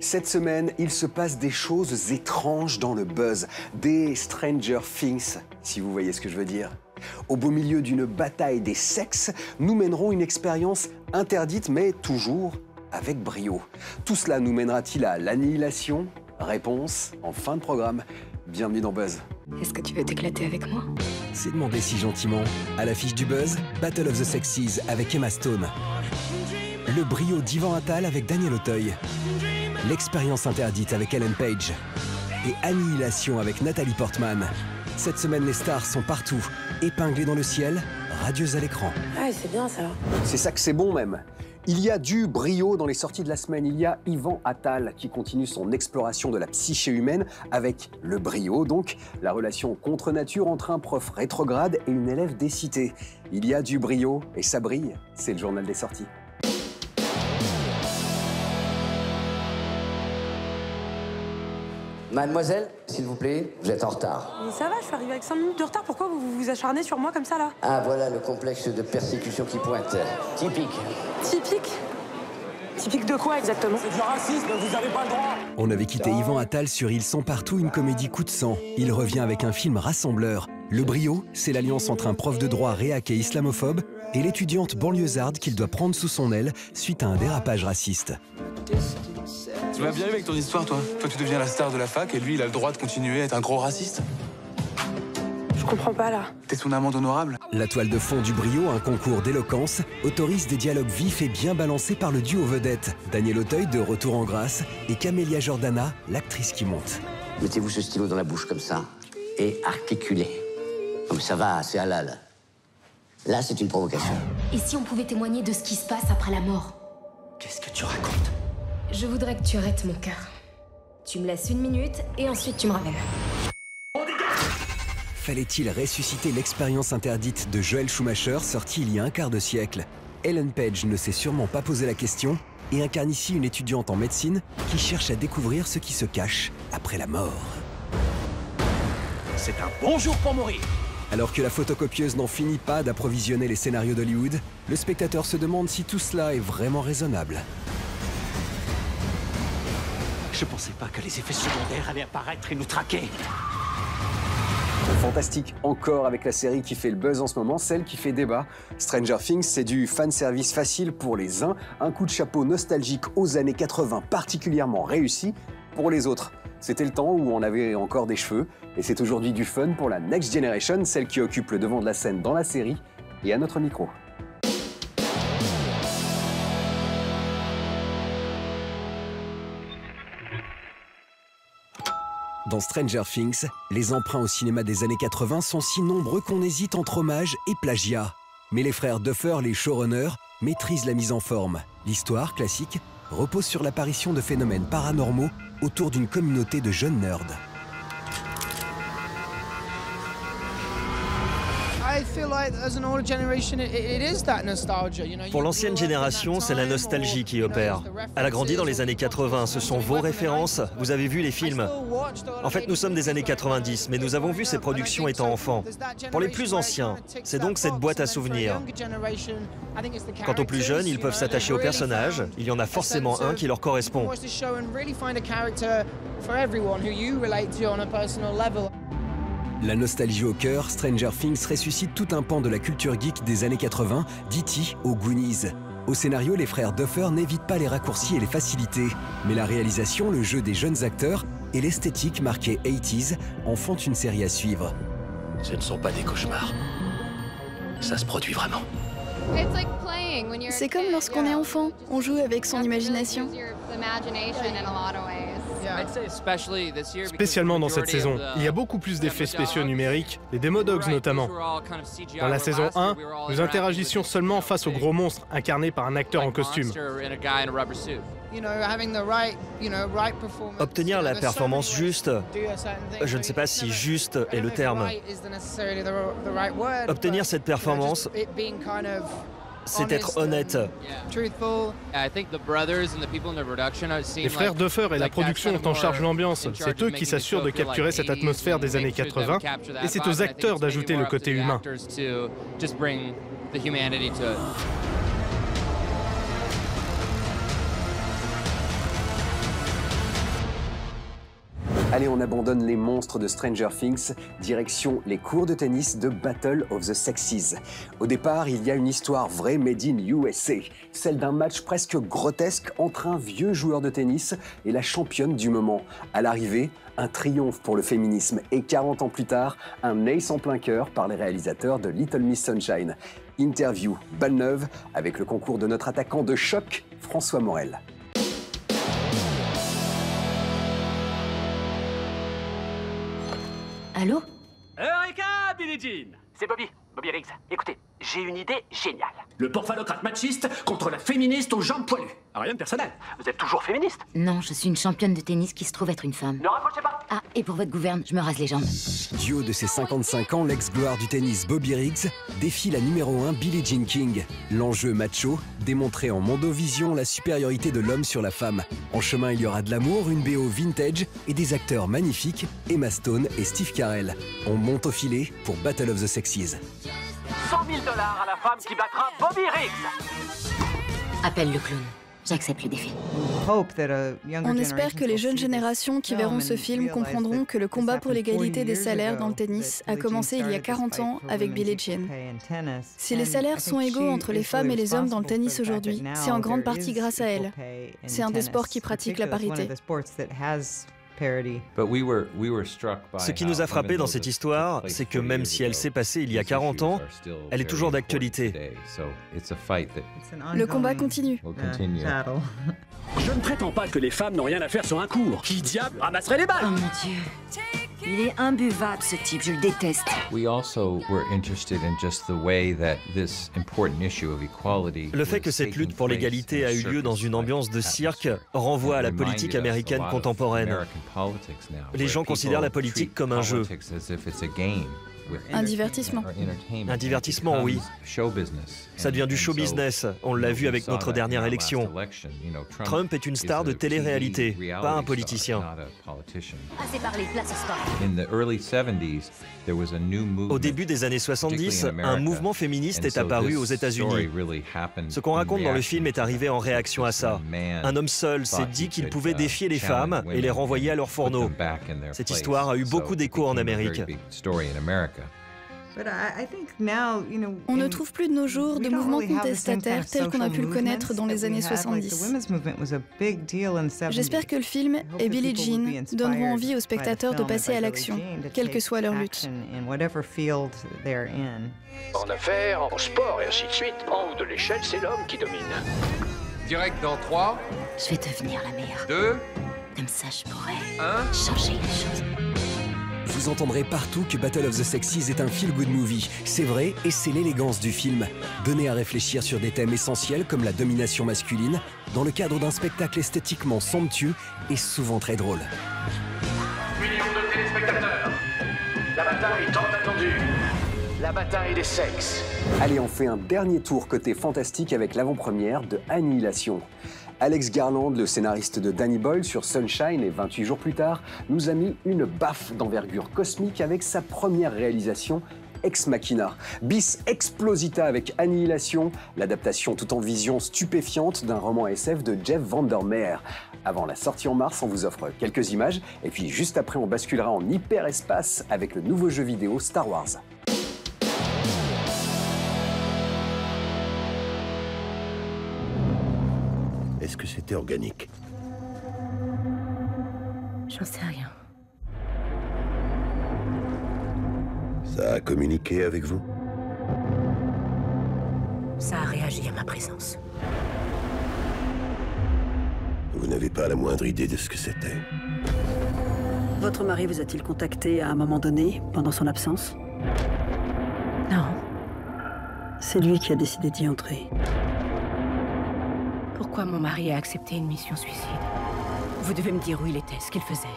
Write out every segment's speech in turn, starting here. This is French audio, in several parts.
Cette semaine, il se passe des choses étranges dans le buzz, des Stranger Things, si vous voyez ce que je veux dire. Au beau milieu d'une bataille des sexes, nous mènerons une expérience interdite, mais toujours avec brio. Tout cela nous mènera-t-il à l'annihilation? Réponse en fin de programme. Bienvenue dans Buzz. Est-ce que tu veux t'éclater avec moi? C'est demandé si gentiment. À l'affiche du Buzz, Battle of the Sexes avec Emma Stone. Le brio d'Yvan Attal avec Daniel Auteuil. L'expérience interdite avec Ellen Page. Et Annihilation avec Nathalie Portman. Cette semaine, les stars sont partout, épinglées dans le ciel, radieuses à l'écran. Ah, c'est bien ça. C'est ça que c'est bon même. Il y a du brio dans les sorties de la semaine. Il y a Yvan Attal qui continue son exploration de la psyché humaine avec le brio, donc la relation contre nature entre un prof rétrograde et une élève décitée. Il y a du brio et ça brille, c'est le journal des sorties. Mademoiselle, s'il vous plaît, vous êtes en retard. Mais ça va, je suis arrivée avec 5 minutes de retard. Pourquoi vous vous acharnez sur moi comme ça, là? Ah, voilà le complexe de persécution qui pointe. Typique. Typique? Typique de quoi, exactement? C'est du racisme, vous avez pas le droit. On avait quitté Yvan Attal sur Ils sont partout, une comédie coup de sang. Il revient avec un film rassembleur. Le brio, c'est l'alliance entre un prof de droit réac et islamophobe et l'étudiante banlieusarde qu'il doit prendre sous son aile suite à un dérapage raciste. Tu vas bien avec ton histoire, toi? Toi, tu deviens la star de la fac et lui, il a le droit de continuer à être un gros raciste? Je comprends pas, là. T'es son amende honorable? La toile de fond du brio, un concours d'éloquence, autorise des dialogues vifs et bien balancés par le duo vedette. Daniel Auteuil, de retour en grâce, et Camélia Jordana, l'actrice qui monte. Mettez-vous ce stylo dans la bouche comme ça et articulez. Comme ça va, c'est halal. Là, c'est une provocation. Et si on pouvait témoigner de ce qui se passe après la mort? Qu'est-ce que tu racontes? Je voudrais que tu arrêtes mon cœur. Tu me laisses 1 minute et ensuite tu me rappelles. Fallait-il ressusciter l'expérience interdite de Joel Schumacher, sortie il y a un quart de siècle? Ellen Page ne s'est sûrement pas posé la question et incarne ici une étudiante en médecine qui cherche à découvrir ce qui se cache après la mort. C'est un bon jour pour mourir. Alors que la photocopieuse n'en finit pas d'approvisionner les scénarios d'Hollywood, le spectateur se demande si tout cela est vraiment raisonnable. Je pensais pas que les effets secondaires allaient apparaître et nous traquer. Fantastique encore avec la série qui fait le buzz en ce moment, celle qui fait débat. Stranger Things, c'est du fanservice facile pour les uns, un coup de chapeau nostalgique aux années 80 particulièrement réussi pour les autres. C'était le temps où on avait encore des cheveux, et c'est aujourd'hui du fun pour la Next Generation, celle qui occupe le devant de la scène dans la série, et à notre micro. Dans Stranger Things, les emprunts au cinéma des années 80 sont si nombreux qu'on hésite entre hommage et plagiat. Mais les frères Duffer, les showrunners, maîtrisent la mise en forme. L'histoire, classique, repose sur l'apparition de phénomènes paranormaux autour d'une communauté de jeunes nerds. Pour l'ancienne génération, c'est la nostalgie qui opère. Elle a grandi dans les années 80, ce sont vos références, vous avez vu les films. En fait, nous sommes des années 90, mais nous avons vu ces productions étant enfants. Pour les plus anciens, c'est donc cette boîte à souvenirs. Quant aux plus jeunes, ils peuvent s'attacher aux personnages, il y en a forcément un qui leur correspond. La nostalgie au cœur, Stranger Things ressuscite tout un pan de la culture geek des années 80, d'E.T. aux Goonies. Au scénario, les frères Duffer n'évitent pas les raccourcis et les facilités. Mais la réalisation, le jeu des jeunes acteurs et l'esthétique marquée 80s en font une série à suivre. Ce ne sont pas des cauchemars. Ça se produit vraiment. C'est comme lorsqu'on est enfant, on joue avec son imagination. Spécialement dans cette saison, il y a beaucoup plus d'effets spéciaux numériques, les Demodogs notamment. Dans la saison 1, nous interagissions seulement face aux gros monstres incarnés par un acteur en costume. Obtenir la performance juste, je ne sais pas si juste est le terme. Obtenir cette performance, c'est être honnête. Les frères Duffer et la production ont en charge l'ambiance. C'est eux qui s'assurent de capturer cette atmosphère des années 80 et c'est aux acteurs d'ajouter le côté humain. Allez, on abandonne les monstres de Stranger Things, direction les cours de tennis de Battle of the Sexes. Au départ, il y a une histoire vraie made in USA, celle d'un match presque grotesque entre un vieux joueur de tennis et la championne du moment. À l'arrivée, un triomphe pour le féminisme et 40 ans plus tard, un ace en plein cœur par les réalisateurs de Little Miss Sunshine. Interview, balle neuve, avec le concours de notre attaquant de choc, François Morel. Allô? Eureka, Billie Jean! C'est Bobby Riggs. Écoutez, j'ai une idée géniale. Le porphalocrate machiste contre la féministe aux jambes poilues. Rien de personnel. Vous êtes toujours féministe? Non, je suis une championne de tennis qui se trouve être une femme. Ne raccrochez pas! Ah, et pour votre gouverne, je me rase les jambes. Du haut de ses 55 ans, l'ex-gloire du tennis Bobby Riggs défie la numéro 1 Billie Jean King. L'enjeu macho, démontrer en Mondovision la supériorité de l'homme sur la femme. En chemin, il y aura de l'amour, une BO vintage et des acteurs magnifiques, Emma Stone et Steve Carell. On monte au filet pour Battle of the Sexes. 100 000 $ à la femme qui battra Bobby Riggs! Appelle le clown. J'accepte le défi. On espère que les jeunes générations qui verront ce film comprendront que le combat pour l'égalité des salaires dans le tennis a commencé il y a 40 ans avec Billie Jean. Si les salaires sont égaux entre les femmes et les hommes dans le tennis aujourd'hui, c'est en grande partie grâce à elle. C'est un des sports qui pratique la parité. Ce qui nous a frappé dans cette histoire, c'est que même si elle s'est passée il y a 40 ans, elle est toujours d'actualité. Le combat continue. Je ne prétends pas que les femmes n'ont rien à faire sur un court. Qui diable ramasserait les balles? Oh mon Dieu. Il est imbuvable ce type, je le déteste. Le fait que cette lutte pour l'égalité a eu lieu dans une ambiance de cirque renvoie à la politique américaine contemporaine. Les gens considèrent la politique comme un jeu. Un divertissement. Un divertissement, oui. Ça devient du show business. On l'a vu avec notre dernière élection. Trump est une star de télé-réalité, pas un politicien. Assez parlé, place au sport. Au début des années 70, un mouvement féministe est apparu aux États-Unis. Ce qu'on raconte dans le film est arrivé en réaction à ça. Un homme seul s'est dit qu'il pouvait défier les femmes et les renvoyer à leur fourneau. Cette histoire a eu beaucoup d'écho en Amérique. On ne trouve plus de nos jours de mouvements contestataires tel qu'on a pu le connaître dans les années 70. J'espère que le film et Billie Jean donneront envie aux spectateurs de passer à l'action, quelle que soit leur lutte. En affaires, en sport et ainsi de suite, en haut de l'échelle, c'est l'homme qui domine. Direct dans 3. Je vais devenir la meilleure. 2. Comme ça, je pourrais changer les choses. Vous entendrez partout que Battle of the Sexes est un feel-good movie. C'est vrai et c'est l'élégance du film. Donné à réfléchir sur des thèmes essentiels comme la domination masculine, dans le cadre d'un spectacle esthétiquement somptueux et souvent très drôle. Millions de téléspectateurs. La bataille tant attendue. La bataille des sexes. Allez, on fait un dernier tour côté fantastique avec l'avant-première de Annihilation. Alex Garland, le scénariste de Danny Boyle sur Sunshine et 28 jours plus tard, nous a mis une baffe d'envergure cosmique avec sa première réalisation, Ex Machina. Bis explosita avec Annihilation, l'adaptation tout en vision stupéfiante d'un roman SF de Jeff Vandermeer. Avant la sortie en mars, on vous offre quelques images et puis juste après, on basculera en hyperespace avec le nouveau jeu vidéo Star Wars. Est-ce que c'était organique? J'en sais rien. Ça a communiqué avec vous? Ça a réagi à ma présence. Vous n'avez pas la moindre idée de ce que c'était? Votre mari vous a-t-il contacté à un moment donné, pendant son absence? Non. C'est lui qui a décidé d'y entrer. Pourquoi mon mari a accepté une mission suicide? Vous devez me dire où il était, ce qu'il faisait.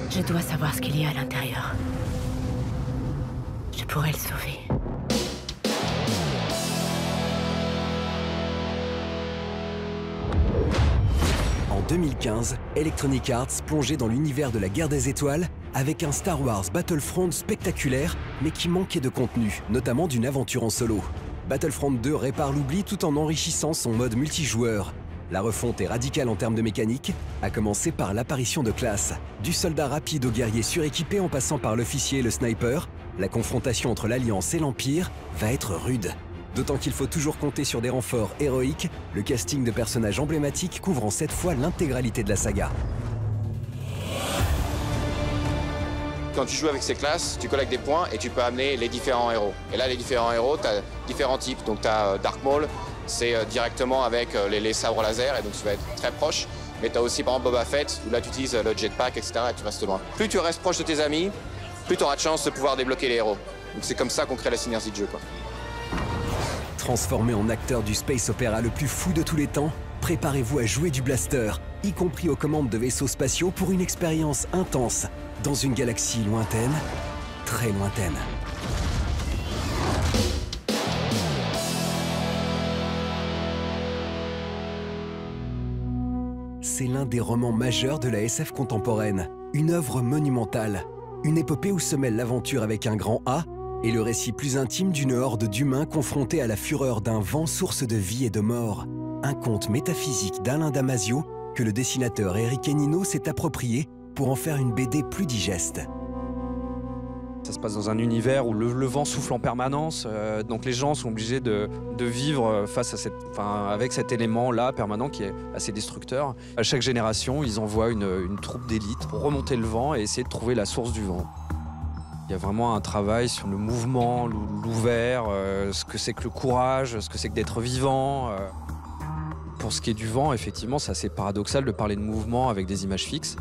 Je dois savoir ce qu'il y a à l'intérieur. Je pourrais le sauver. En 2015, Electronic Arts plongeait dans l'univers de la guerre des étoiles avec un Star Wars Battlefront spectaculaire, mais qui manquait de contenu, notamment d'une aventure en solo. Battlefront 2 répare l'oubli tout en enrichissant son mode multijoueur. La refonte est radicale en termes de mécanique, à commencer par l'apparition de classes. Du soldat rapide au guerrier suréquipé en passant par l'officier et le sniper, la confrontation entre l'Alliance et l'Empire va être rude. D'autant qu'il faut toujours compter sur des renforts héroïques, le casting de personnages emblématiques couvrant cette fois l'intégralité de la saga. Quand tu joues avec ces classes, tu collectes des points et tu peux amener les différents héros. Et là, les différents héros, tu as différents types. Donc tu as Dark Maul, c'est directement avec les sabres laser, et donc tu vas être très proche. Mais tu as aussi par exemple Boba Fett, où là tu utilises le jetpack, etc. et tu restes loin. Plus tu restes proche de tes amis, plus tu auras de chance de pouvoir débloquer les héros. Donc c'est comme ça qu'on crée la synergie de jeu, quoi. Transformé en acteur du space opéra le plus fou de tous les temps, préparez-vous à jouer du blaster, y compris aux commandes de vaisseaux spatiaux pour une expérience intense, dans une galaxie lointaine, très lointaine. C'est l'un des romans majeurs de la SF contemporaine, une œuvre monumentale, une épopée où se mêle l'aventure avec un grand A et le récit plus intime d'une horde d'humains confrontés à la fureur d'un vent source de vie et de mort. Un conte métaphysique d'Alain Damasio que le dessinateur Eric Enino s'est approprié pour en faire une BD plus digeste. Ça se passe dans un univers où le vent souffle en permanence, donc les gens sont obligés de vivre face à avec cet élément-là permanent qui est assez destructeur. À chaque génération, ils envoient une troupe d'élite pour remonter le vent et essayer de trouver la source du vent. Il y a vraiment un travail sur le mouvement, l'ouvert, ce que c'est que le courage, ce que c'est que d'être vivant. Pour ce qui est du vent, effectivement, c'est assez paradoxal de parler de mouvement avec des images fixes.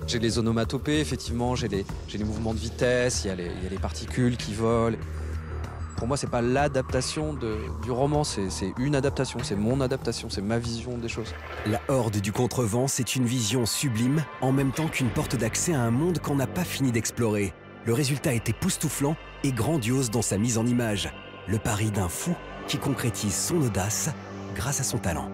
J'ai les onomatopées, effectivement, j'ai les mouvements de vitesse, il y a les particules qui volent. Pour moi, c'est pas l'adaptation du roman, c'est une adaptation, c'est mon adaptation, c'est ma vision des choses. La Horde du Contrevent, c'est une vision sublime, en même temps qu'une porte d'accès à un monde qu'on n'a pas fini d'explorer. Le résultat est époustouflant et grandiose dans sa mise en image. Le pari d'un fou qui concrétise son audace grâce à son talent.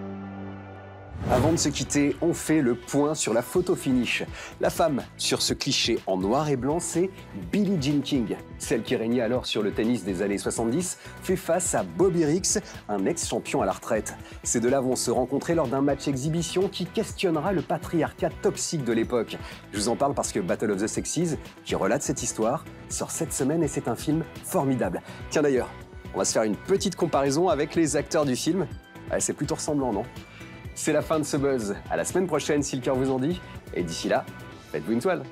Avant de se quitter, on fait le point sur la photo finish. La femme sur ce cliché en noir et blanc, c'est Billie Jean King. Celle qui régnait alors sur le tennis des années 70 fait face à Bobby Riggs, un ex-champion à la retraite. Ces deux-là vont se rencontrer lors d'un match exhibition qui questionnera le patriarcat toxique de l'époque. Je vous en parle parce que Battle of the Sexes, qui relate cette histoire, sort cette semaine et c'est un film formidable. Tiens d'ailleurs, on va se faire une petite comparaison avec les acteurs du film. C'est plutôt ressemblant, non ? C'est la fin de ce buzz. À la semaine prochaine si le cœur vous en dit. Et d'ici là, faites-vous une toile.